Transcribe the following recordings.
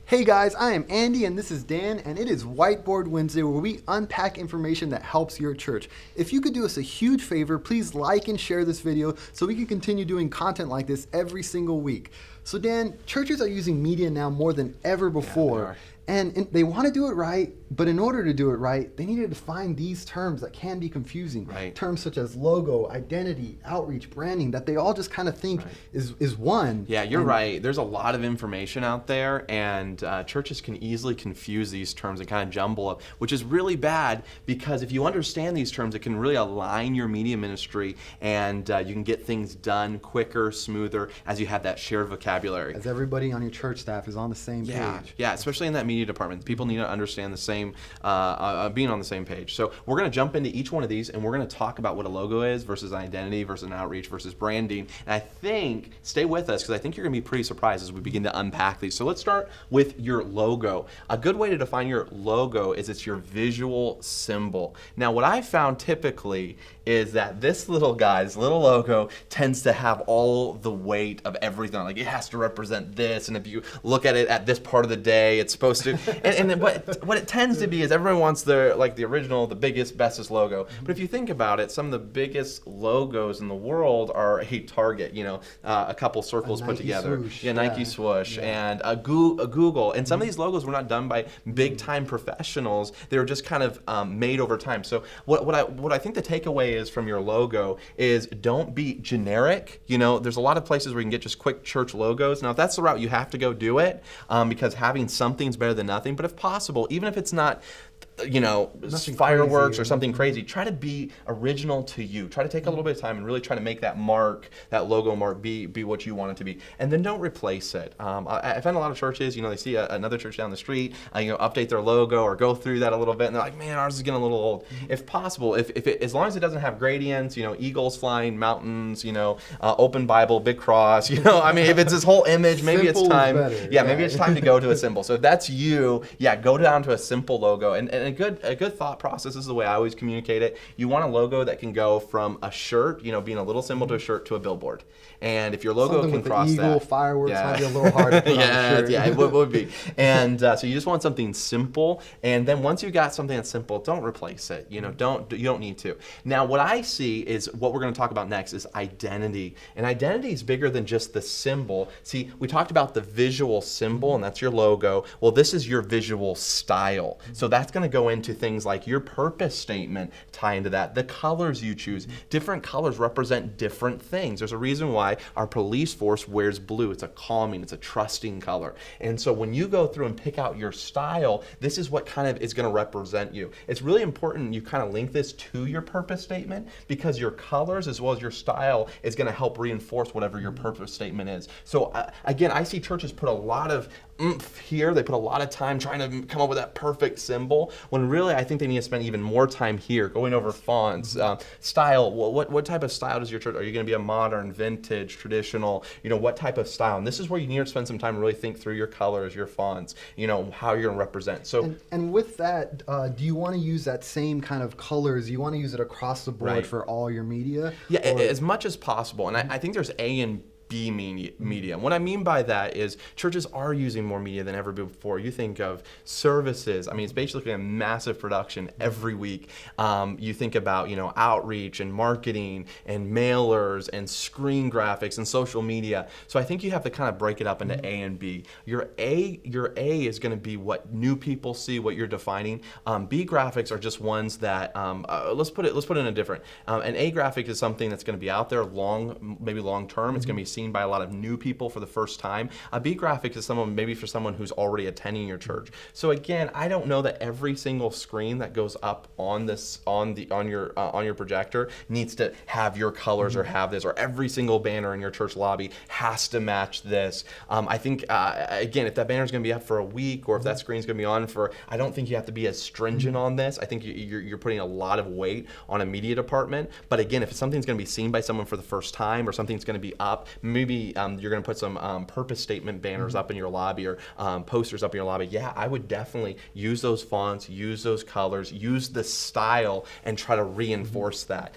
Hey guys, I am Andy and this is Dan, and it is Whiteboard Wednesday where we unpack information that helps your church. If you could do us a huge favor, please like and share this video so we can continue doing content like this every single week. So Dan, churches are using media now more than ever before. And they want to do it right, but in order to do it right, they need to define these terms that can be confusing. Right. Terms such as logo, identity, outreach, branding, that they all just kind of think is one. Yeah, you're right. There's a lot of information out there, and churches can easily confuse these terms and kind of jumble up, which is really bad because if you understand these terms, it can really align your media ministry, and you can get things done quicker, smoother, as you have that shared vocabulary. As everybody on your church staff is on the same page. Yeah, especially in that media department. People need to understand the same, being on the same page. So we're going to jump into each one of these, and we're going to talk about what a logo is versus identity versus an outreach versus branding. And I think, stay with us, because I think you're going to be pretty surprised as we begin to unpack these. So let's start with your logo. A good way to define your logo is it's your visual symbol. Now, what I found typically is that this little logo tends to have all the weight of everything. Like, it has to represent this, and if you look at it at this part of the day, it's supposed to. And then what it tends to be is everyone wants the original, the biggest, bestest logo. But if you think about it, some of the biggest logos in the world are a Target, a couple circles put together. Swoosh. Nike swoosh, and a Google. And some of these logos were not done by big time professionals. They were just kind of made over time. So what I think the takeaway is from your logo is don't be generic. There's a lot of places where you can get just quick church logos. Now, if that's the route you have to go, do it, because having something's better than nothing. But if possible, even if it's not Nothing fireworks crazy, or something crazy, try to be original to you. Try to take a little bit of time and really try to make that logo mark be what you want it to be. And then don't replace it. I find a lot of churches, they see another church down the street, update their logo or go through that a little bit, and they're like, man, ours is getting a little old. If possible, as long as it doesn't have gradients, eagles flying, mountains, open Bible, big cross, if it's this whole image, maybe it's time. Maybe it's time to go to a symbol. So if that's you, go down to a simple logo. And a good thought process is the way I always communicate it. You want a logo that can go from a shirt, being a little symbol, to a shirt to a billboard. And if your logo Something can with cross eagle, that, fireworks might be a little hard to put on a shirt. it would be. And so you just want something simple. And then once you got something that's simple, don't replace it. You don't need to. Now, what I see is what we're going to talk about next is identity. And identity is bigger than just the symbol. See, we talked about the visual symbol, and that's your logo. Well, this is your visual style. So that's going to go into things like your purpose statement, tie into that, the colors you choose. Different colors represent different things. There's a reason why our police force wears blue. It's a calming, it's a trusting color. And so when you go through and pick out your style, this is what kind of is going to represent you. It's really important you kind of link this to your purpose statement, because your colors as well as your style is going to help reinforce whatever your purpose statement is. So again, I see churches put a lot of oomph here. They put a lot of time trying to come up with that perfect symbol, when really I think they need to spend even more time here going over fonts, style. What type of style does your church? Are you going to be a modern, vintage, traditional? What type of style? And this is where you need to spend some time and really think through your colors, your fonts, how you're going to represent. So and with that, do you want to use that same kind of colors? You want to use it across the board for all your media? Yeah, as much as possible. And I think there's A and B media. And what I mean by that is churches are using more media than ever before. You think of services. It's basically a massive production every week. You think about, outreach and marketing and mailers and screen graphics and social media. So I think you have to kind of break it up into A and B. Your A is going to be what new people see, what you're defining. B graphics are just ones that, let's put it in a different. An A graphic is something that's going to be out there maybe long term. It's going to be seen by a lot of new people for the first time. A B graphic is for someone who's already attending your church. So again, I don't know that every single screen that goes up on your projector needs to have your colors or have this, or every single banner in your church lobby has to match this. I think again, if that banner is going to be up for a week, or if that screen is going to be on I don't think you have to be as stringent on this. I think you're putting a lot of weight on a media department. But again, if something's going to be seen by someone for the first time, or something's going to be up, maybe you're going to put some purpose statement banners up in your lobby, or posters up in your lobby. Yeah, I would definitely use those fonts, use those colors, use the style, and try to reinforce that.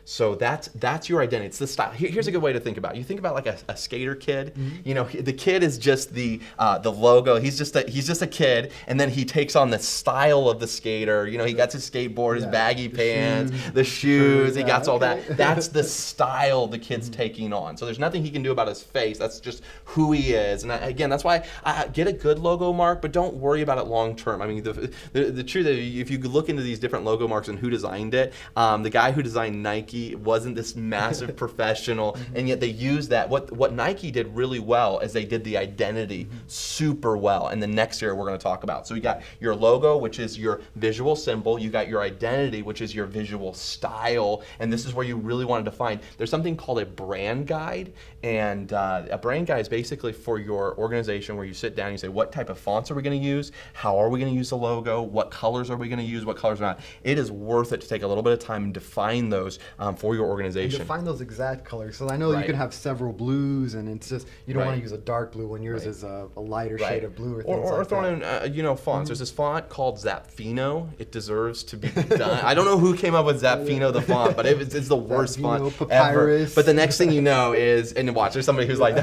So that's your identity. It's the style. Here's a good way to think about it. You think about like a skater kid. You know, the kid is just the logo. He's just a kid, and then he takes on the style of the skater. You know, he got his skateboard, his baggy pants, the shoes. He got all that. That's the style the kid's taking on. So there's nothing he can do about his face. That's just who he is. And again, that's why I get a good logo mark, but don't worry about it long term. I mean, the truth is, if you look into these different logo marks and who designed it, the guy who designed Nike wasn't this massive professional, and yet they used that. What Nike did really well is they did the identity super well. And the next area we're going to talk about. So you got your logo, which is your visual symbol. You got your identity, which is your visual style. And this is where you really want to define. There's something called a brand guide. And a brand guide is basically for your organization, where you sit down and you say, what type of fonts are we going to use? How are we going to use the logo? What colors are we going to use? What colors are not? It is worth it to take a little bit of time and define those for your organization. And define those exact colors. So I know you can have several blues, and it's just, you don't want to use a dark blue when yours is a lighter shade of blue, or things or like throwing that. in fonts. There's this font called Zapfino. It deserves to be done. I don't know who came up with Zapfino, the font, but it's the worst font Papyrus. ever. But the next thing you know is, and watch, there's somebody who's like,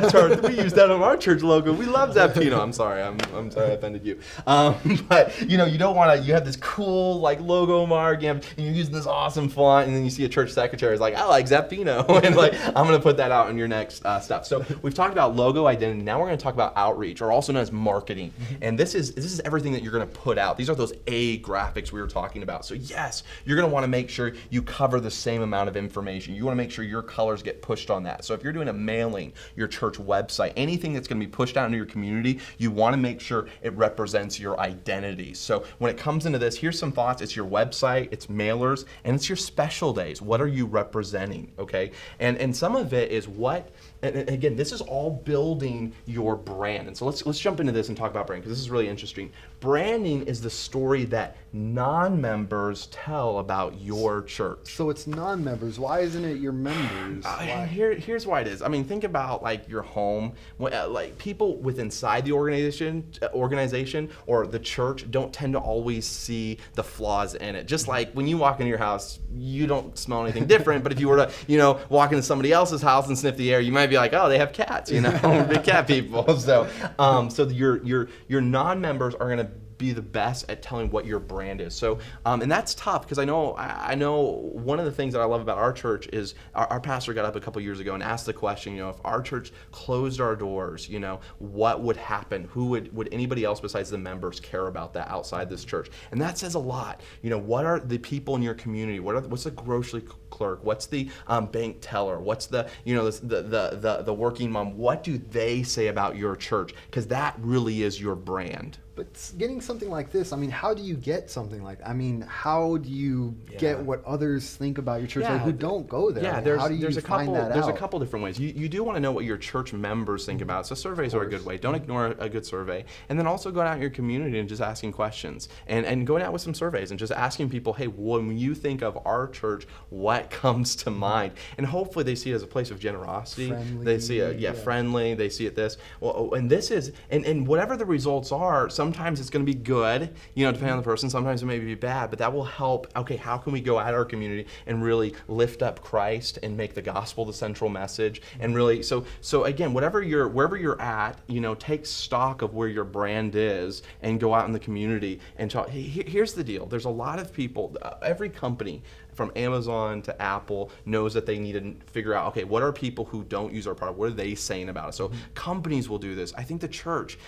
we use that on our church logo. We love Zapfino. I'm sorry. I'm sorry I offended you. But you don't want to. You have this cool like logo mark, and you're using this awesome font, and then you see a church secretary is like, I like Zapfino, and like I'm going to put that out in your next stuff. So we've talked about logo identity. Now we're going to talk about outreach, or also known as marketing. And this is everything that you're going to put out. These are those A graphics we were talking about. So yes, you're going to want to make sure you cover the same amount of information. You want to make sure your colors get pushed on that. So if you're doing a mailing, your church website, anything that's going to be pushed out into your community, you want to make sure it represents your identity. So when it comes into this, here's some thoughts. It's your website, it's mailers, and it's your special days. What are you representing? Okay, and some of it is what. And again, this is all building your brand. And so let's jump into this and talk about brand, because this is really interesting. Branding is the story that non-members tell about your church. So it's non-members. Why isn't it your members? Here's why it is. I mean, think about like your home. Like people inside the organization or the church don't tend to always see the flaws in it. Just like when you walk into your house, you don't smell anything different. But if you were to, walk into somebody else's house and sniff the air, you might be like, oh, they have cats, big cat people. So your non-members are gonna be the best at telling what your brand is. So, and that's tough, because I know one of the things that I love about our church is our pastor got up a couple years ago and asked the question, if our church closed our doors, what would happen? Would anybody else besides the members care about that outside this church? And that says a lot. What are the people in your community? What's the grocery clerk? What's the bank teller? What's the the working mom? What do they say about your church? Because that really is your brand. But getting something like this, I mean, how do you get something like that? I mean, how do you get what others think about your church who don't go there? Yeah, how do you find that out? There's a couple different ways. You do want to know what your church members think about. So surveys are a good way. Don't ignore a good survey. And then also going out in your community and just asking questions. And going out with some surveys and just asking people, hey, when you think of our church, what comes to mind? And hopefully they see it as a place of generosity. Friendly, they see it, friendly. They see it this. Well, and this is, and whatever the results are, sometimes it's going to be good, depending on the person. Sometimes it may be bad, but that will help. Okay, how can we go at our community and really lift up Christ and make the gospel the central message? And really, so again, wherever you're at, take stock of where your brand is and go out in the community and talk. Hey, here's the deal. There's a lot of people, every company, from Amazon to Apple, knows that they need to figure out, okay, what are people who don't use our product? What are they saying about it? So companies will do this. I think the church,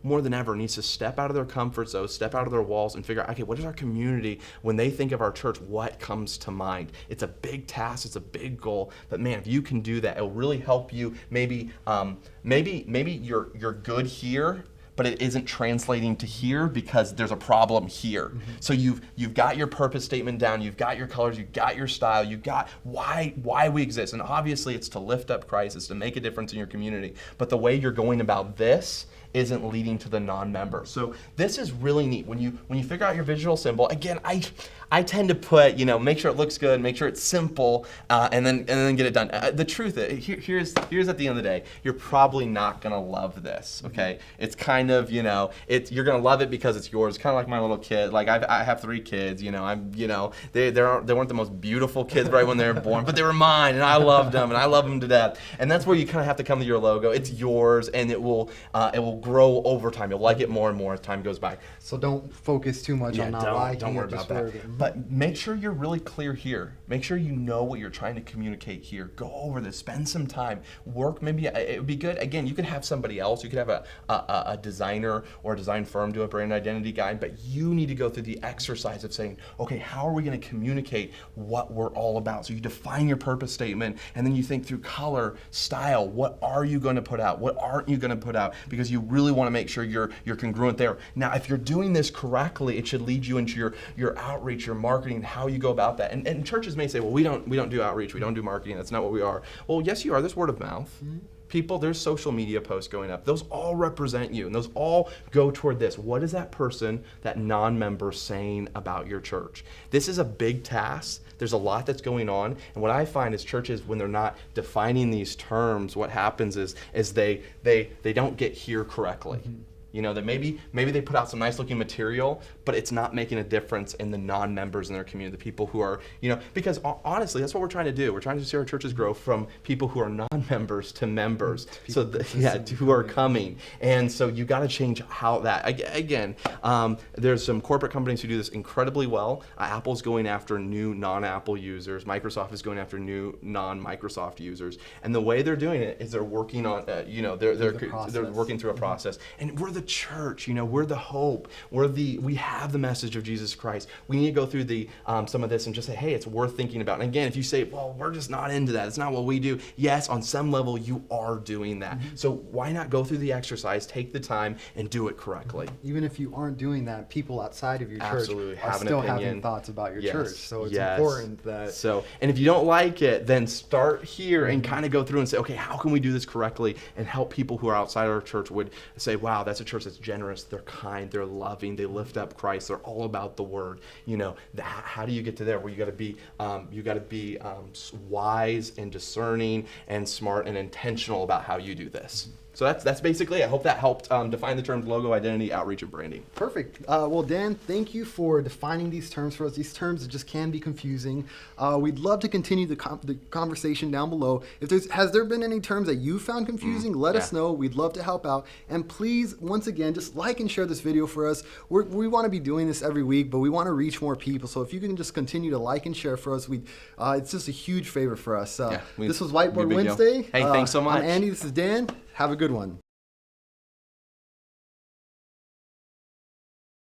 more than ever needs to step out of their comfort zone, step out of their walls and figure out, okay, what is our community? When they think of our church, what comes to mind? It's a big task. It's a big goal. But man, if you can do that, it'll really help you. Maybe you're good here, but it isn't translating to here because there's a problem here. So you've got your purpose statement down, you've got your colors, you've got your style, you've got why we exist. And obviously it's to lift up Christ, it's to make a difference in your community. But the way you're going about this isn't leading to the non-member. So this is really neat. When you figure out your visual symbol, again, I tend to put, make sure it looks good, make sure it's simple, and then get it done. The truth is, here's at the end of the day, you're probably not gonna love this. Okay, it's kind of, you're gonna love it because it's yours. Kind of like my little kid. Like I have 3 kids. They weren't the most beautiful kids right when they were born, but they were mine, and I loved them, and I love them to death. And that's where you kind of have to come to your logo. It's yours, and it will grow over time. You'll like it more and more as time goes by. So don't focus too much on not liking don't worry it. about that. But make sure you're really clear here. Make sure you know what you're trying to communicate here. Go over this. Spend some time. Work. Maybe it would be good. Again, you could have somebody else. You could have a designer or a design firm do a brand identity guide, but you need to go through the exercise of saying, okay, how are we going to communicate what we're all about? So you define your purpose statement, and then you think through color, style. What are you going to put out? What aren't you going to put out? Because you really want to make sure you're congruent there. Now, if you're doing this correctly, it should lead you into your outreach, your marketing, how you go about that. And churches may say, well, we don't do outreach, we don't do marketing, that's not what we are. Well, yes, you are. There's word of mouth. Mm-hmm. People, there's social media posts going up. Those all represent you, and those all go toward this. What is that person, that non-member, saying about your church? This is a big task. There's a lot that's going on, and what I find is churches, when they're not defining these terms, what happens is they don't get here correctly. Mm-hmm. That maybe they put out some nice looking material, but it's not making a difference in the non-members in their community, the people who are, because honestly, that's what we're trying to do. We're trying to see our churches grow from people who are non-members to members, who are coming. And so you got to change how that, again, there's some corporate companies who do this incredibly well. Apple's going after new non-Apple users. Microsoft is going after new non-Microsoft users. And the way they're doing it is they're working on, they're working through a process. And we're the church, we're the hope. We have the message of Jesus Christ. We need to go through some of this and just say, hey, it's worth thinking about. And again, if you say, well, we're just not into that, it's not what we do. Yes, on some level, you are doing that. Mm-hmm. So why not go through the exercise, take the time, and do it correctly? Even if you aren't doing that, people outside of your church are have still having thoughts about your church. So it's important that. So, and if you don't like it, then start here and kind of go through and say, okay, how can we do this correctly and help people who are outside our church would say, wow, that's a church that's generous, they're kind, they're loving, they lift up Christ, they're all about the word. How do you get to there? Well, you got to be wise and discerning and smart and intentional about how you do this. So that's basically it. I hope that helped define the terms logo, identity, outreach, and branding. Perfect. Well, Dan, thank you for defining these terms for us. These terms just can be confusing. We'd love to continue the conversation down below. Has there been any terms that you found confusing? Let us know. We'd love to help out. And please, once again, just like and share this video for us. We want to be doing this every week, but we want to reach more people. So if you can just continue to like and share for us, it's just a huge favor for us. This was Whiteboard Wednesday. Hey, thanks so much. I'm Andy. This is Dan. Have a good one.